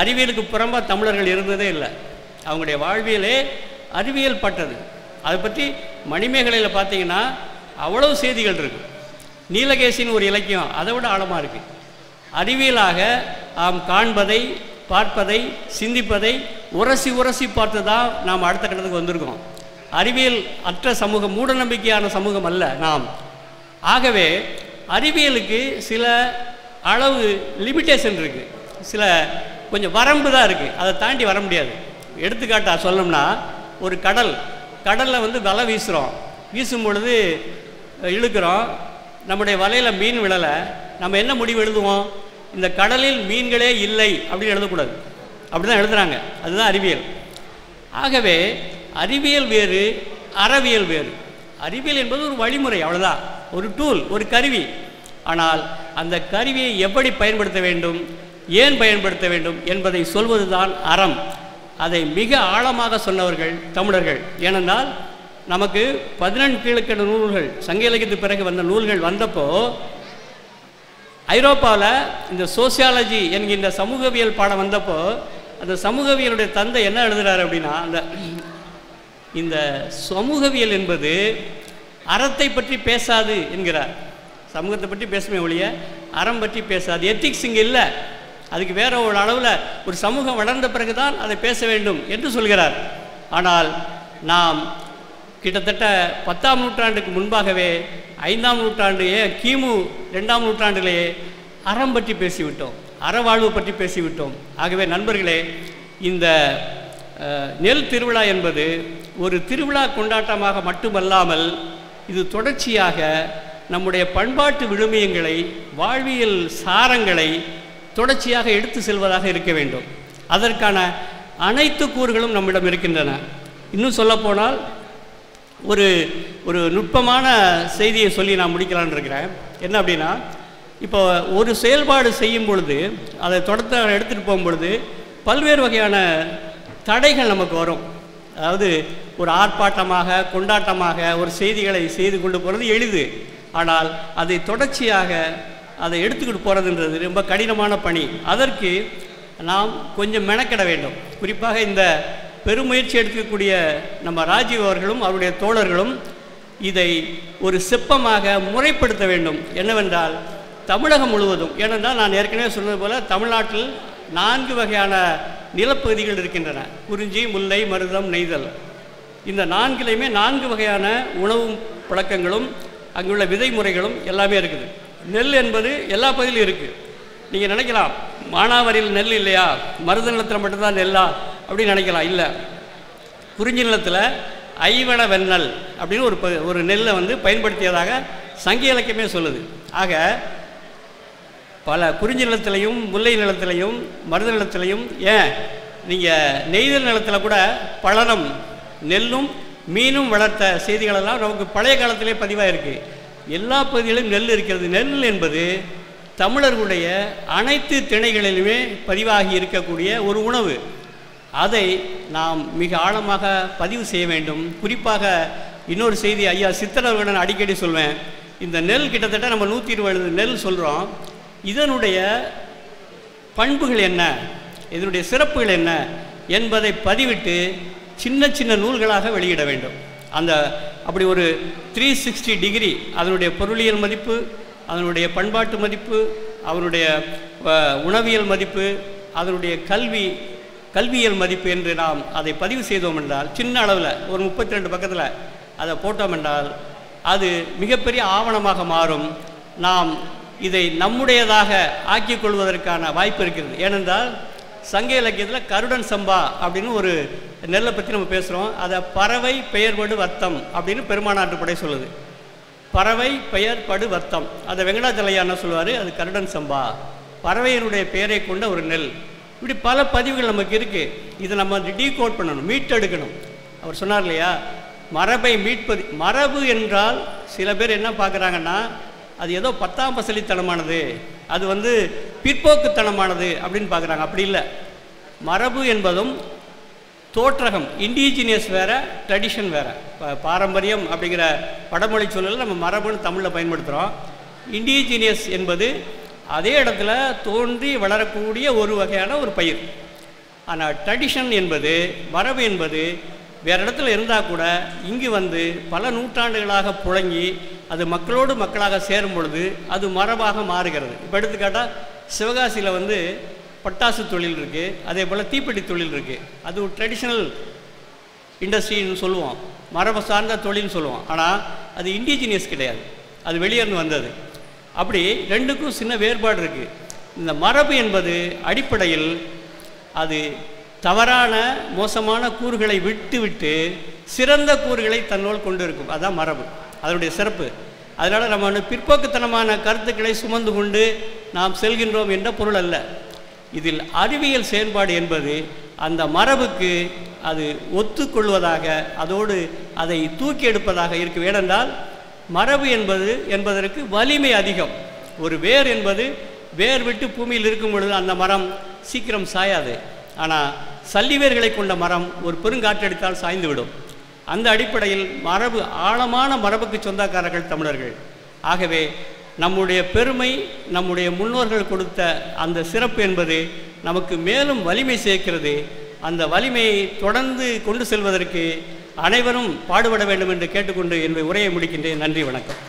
அறிவியலுக்கு புறம்பாக தமிழர்கள் இருந்ததே இல்லை. அவங்களுடைய வாழ்வியலே அறிவியல் பட்டது. அதை பற்றி மணிமேகலையில் பார்த்தீங்கன்னா அவ்வளவு செய்திகள் இருக்குது. நீலகேசின்னு ஒரு இலக்கியம் அதை விட ஆழமாக இருக்குது. அறிவியலாக நாம் காண்பதை, பார்ப்பதை, சிந்திப்பதை உரசி உரசி பார்த்து தான் நாம் அடுத்த கட்டத்துக்கு வந்திருக்கோம். அறிவியல் அற்ற சமூகம், மூட நம்பிக்கையான சமூகம் அல்ல நாம். ஆகவே அறிவியலுக்கு சில அளவு லிமிட்டேஷன் இருக்குது, சில கொஞ்சம் வரம்பு தான் இருக்குது, அதை தாண்டி வர முடியாது. எடுத்துக்காட்டாக சொல்லணும்னா, ஒரு கடலில் வந்து வலை வீசும் பொழுது இழுக்கிறோம், நம்முடைய வலையில் மீன் விழலை, நம்ம என்ன முடிவு எழுதுவோம்? இந்த கடலில் மீன்களே இல்லை அப்படின்னு எழுதக்கூடாது. அப்படி தான் எழுதுகிறாங்க. அதுதான் அறிவியல். ஆகவே அறிவியல் வேறு, அறவியல் வேறு. அறிவியல் என்பது ஒரு வழிமுறை, அவ்வளோதான், ஒரு டூல், ஒரு கருவி. ஆனால் அந்த கருவியை எப்படி பயன்படுத்த வேண்டும், ஏன் பயன்படுத்த வேண்டும் என்பதை சொல்வது தான் அறம். அதை மிக ஆழமாக சொன்னவர்கள் தமிழர்கள். ஏனென்றால் நமக்கு 14 கீழ்க்கண நூல்கள், சங்க இலக்கியத்துக்கு பிறகு வந்த நூல்கள் வந்தப்போ ஐரோப்பாவில் இந்த சோசியாலஜி என்கின்ற சமூகவியல் பாடம் வந்தப்போ அந்த சமூகவியலுடைய தந்தை என்ன எழுதுகிறார் அப்படின்னா, இந்த சமூகவியல் என்பது அறத்தை பற்றி பேசாது என்கிறார். சமூகத்தை பற்றி பேசுமே ஒழிய அறம் பற்றி பேசாது. எத்திக்ஸ் இங்கே இல்லை. அதுக்கு வேற ஒரு அளவில் ஒரு சமூகம் வளர்ந்த பிறகுதான் அதை பேச வேண்டும் என்று சொல்கிறார். ஆனால் நாம் கிட்டத்தட்ட 10ஆம் நூற்றாண்டுக்கு முன்பாகவே 5ஆம் நூற்றாண்டு, கிமு 2ஆம் நூற்றாண்டிலேயே அறம் பற்றி பேசிவிட்டோம், அறவாழ்வு பற்றி பேசிவிட்டோம். ஆகவே நண்பர்களே, இந்த நெல் திருவிழா என்பது ஒரு திருவிழா கொண்டாட்டமாக மட்டுமல்லாமல் இது தொடர்ச்சியாக நம்முடைய பண்பாட்டு விழுமியங்களை, வாழ்வியல் சாரங்களை தொடர்ச்சியாக எடுத்து செல்வதாக இருக்க வேண்டும். அதற்கான அனைத்து கூறுகளும் நம்மிடம் இருக்கின்றன. இன்னும் சொல்லப்போனால் ஒரு நுட்பமான செய்தியை சொல்லி நான் முடிக்கலான்னு இருக்கிறேன். என்ன அப்படின்னா, இப்போ ஒரு செயல்பாடு செய்யும் பொழுது, அதை தொடர்ந்து எடுத்துகிட்டு போகும்பொழுது பல்வேறு வகையான தடைகள் நமக்கு வரும். அதாவது ஒரு ஆர்ப்பாட்டமாக, கொண்டாட்டமாக ஒரு செய்திகளை செய்து கொண்டு போகிறது எளிது. ஆனால் அதை தொடர்ச்சியாக அதை எடுத்துக்கிட்டு போகிறதுன்றது ரொம்ப கடினமான பணி. அதற்கு நாம் கொஞ்சம் மெனக்கிட வேண்டும். குறிப்பாக இந்த பெருமுயற்சி எடுக்கக்கூடிய நம்ம ராஜீவ் அவர்களும் அவருடைய தோழர்களும் இதை ஒரு சிற்பமாக முறைப்படுத்த வேண்டும். என்னவென்றால், தமிழகம் முழுவதும், ஏனென்றால் நான் ஏற்கனவே சொன்னது போல தமிழ்நாட்டில் 4 வகையான நிலப்பகுதிகள் இருக்கின்றன. குறிஞ்சி, முல்லை, மருதம், நெய்தல். இந்த 4லையுமே 4 வகையான உணவு பழக்கங்களும் அங்குள்ள விதை முறைகளும் எல்லாமே இருக்குது. நெல் என்பது எல்லா பகுதியிலும் இருக்குது. நீங்கள் நினைக்கலாம், மானாவாரியில் நெல் இல்லையா, மருத நிலத்தில் மட்டும்தான் நெல்லா அப்படின்னு நினைக்கலாம். இல்லை, குறிஞ்சி நிலத்தில் ஐவன வெண்ணல் அப்படின்னு ஒரு நெல்லை வந்து பயன்படுத்தியதாக சங்க இலக்கியமே சொல்லுது. ஆக பல குறிஞ்சி நிலத்திலையும், முல்லை நிலத்திலையும், மருத நிலத்திலையும், ஏன் நீங்கள் நெய்தல் நிலத்தில் கூட பழனம், நெல்லும் மீனும் வளர்த்த செய்திகளெல்லாம் நமக்கு பழைய காலத்திலே பதிவாக இருக்குது. எல்லா பகுதிகளிலும் நெல் இருக்கிறது. நெல் என்பது தமிழர்களுடைய அனைத்து திணைகளிலுமே பதிவாகி இருக்கக்கூடிய ஒரு உணவு. அதை நாம் மிக ஆழமாக பதிவு செய்ய வேண்டும். குறிப்பாக இன்னொரு செய்தி ஐயா சித்தரவர்களுடன் அடிக்கடி சொல்வேன். இந்த நெல் கிட்டத்தட்ட நம்ம 120 நெல் சொல்கிறோம். இதனுடைய பண்புகள் என்ன, இதனுடைய சிறப்புகள் என்ன என்பதை பதிவிட்டு சின்ன சின்ன நூல்களாக வெளியிட வேண்டும். அப்படி ஒரு 360 டிகிரி அதனுடைய பொருளியல் மதிப்பு, அதனுடைய பண்பாட்டு மதிப்பு, அவருடைய உணவியல் மதிப்பு, அதனுடைய கல்வியல் மதிப்பு என்று நாம் அதை பதிவு செய்தோம் என்றால், சின்ன அளவில் ஒரு 32 பக்கத்தில் அதை போட்டோம் என்றால் அது மிகப்பெரிய ஆவணமாக மாறும். நாம் இதை நம்முடையதாக ஆக்கிக் கொள்வதற்கான வாய்ப்பு இருக்கிறது. ஏனென்றால் சங்க இலக்கியத்தில் கருடன் சம்பா அப்படின்னு ஒரு நெல்லை பற்றி நம்ம பேசுகிறோம். அதை பறவை பெயர்படு வர்த்தம் அப்படின்னு பெருமானாட்டுப்படை சொல்லுது. பறவை பெயர்படு வர்த்தம், அதை வெங்கடாச்சலையா என்ன சொல்லுவார், அது கருடன் சம்பா, பறவையினுடைய பெயரை கொண்ட ஒரு நெல். இப்படி பல பதிவுகள் நமக்கு இருக்குது. இதை நம்ம டீகோட் பண்ணணும், மீட்டெடுக்கணும். அவர் சொன்னார் இல்லையா, மரபை மீட்பது. மரபு என்றால் சில பேர் என்ன பார்க்குறாங்கன்னா, அது ஏதோ 10ஆம் பசலித்தனமானது, அது வந்து பிற்போக்குத்தனமானது அப்படின்னு பார்க்குறாங்க. அப்படி இல்லை. மரபு என்பதும் தோற்றகம், இண்டிஜினியஸ் வேறு, ட்ரெடிஷன் வேறு. பாரம்பரியம் அப்படிங்கிற வடமொழி சொல்லல நம்ம மரபுன்னு தமிழில் பயன்படுத்துகிறோம். இண்டிஜினியஸ் என்பது அதே இடத்துல தோன்றி வளரக்கூடிய ஒரு வகையான ஒரு பயிர். ஆனால் ட்ரெடிஷன் என்பது, மரபு என்பது வேறு இடத்துல இருந்தால் கூட இங்கு வந்து பல நூற்றாண்டுகளாக புழங்கி அது மக்களோடு மக்களாக சேரும் பொழுது அது மரபாக மாறுகிறது. இப்போ எடுத்துக்காட்டால் சிவகாசியில் வந்து பட்டாசு தொழில் இருக்குது, அதே போல் தீப்பெட்டி தொழில் இருக்குது. அது ஒரு ட்ரெடிஷ்னல் இண்டஸ்ட்ரின்னு சொல்லுவோம், மரபு சார்ந்த தொழில்னு சொல்லுவோம். ஆனால் அது இண்டிஜினியஸ் கிடையாது, அது வெளியேருந்து வந்தது. அப்படி ரெண்டுக்கும் சின்ன வேறுபாடு இருக்குது. இந்த மரபு என்பது அடிப்படையில் அது தவறான மோசமான கூறுகளை விட்டு விட்டு சிறந்த கூறுகளை தன்னோடு கொண்டு இருக்கும். அதுதான் மரபு, அதனுடைய சிறப்பு. அதனால் நம்ம வந்து பிற்போக்குத்தனமான கருத்துக்களை சுமந்து கொண்டு நாம் செல்கின்றோம் என்ற பொருள் அல்ல. இதில் அறிவியல் செயல்பாடு என்பது அந்த மரபுக்கு அது ஒத்துக்கொள்வதாக, அதோடு அதை தூக்கி எடுப்பதாக இருக்க வேண்டால் மரபு என்பதற்கு வலிமை அதிகம். ஒரு வேர் என்பது வேர் விட்டு பூமியில் இருக்கும் பொழுது அந்த மரம் சீக்கிரம் சாயாது. ஆனால் சல்லிவேர்களை கொண்ட மரம் ஒரு பெருங்காற்றடித்தால் சாய்ந்துவிடும். அந்த அடிப்படையில் மரபு, ஆழமான மரபுக்கு சொந்தக்காரர்கள் தமிழர்கள். ஆகவே நம்முடைய பெருமை, நம்முடைய முன்னோர்கள் கொடுத்த அந்த சிறப்பு என்பது நமக்கு மேலும் வலிமை சேர்க்கிறது. அந்த வலிமையை தொடர்ந்து கொண்டு செல்வதற்கு அனைவரும் பாடுபட வேண்டும் என்று கேட்டுக்கொண்டு என்னுடைய உரையை முடிக்கின்றேன். நன்றி, வணக்கம்.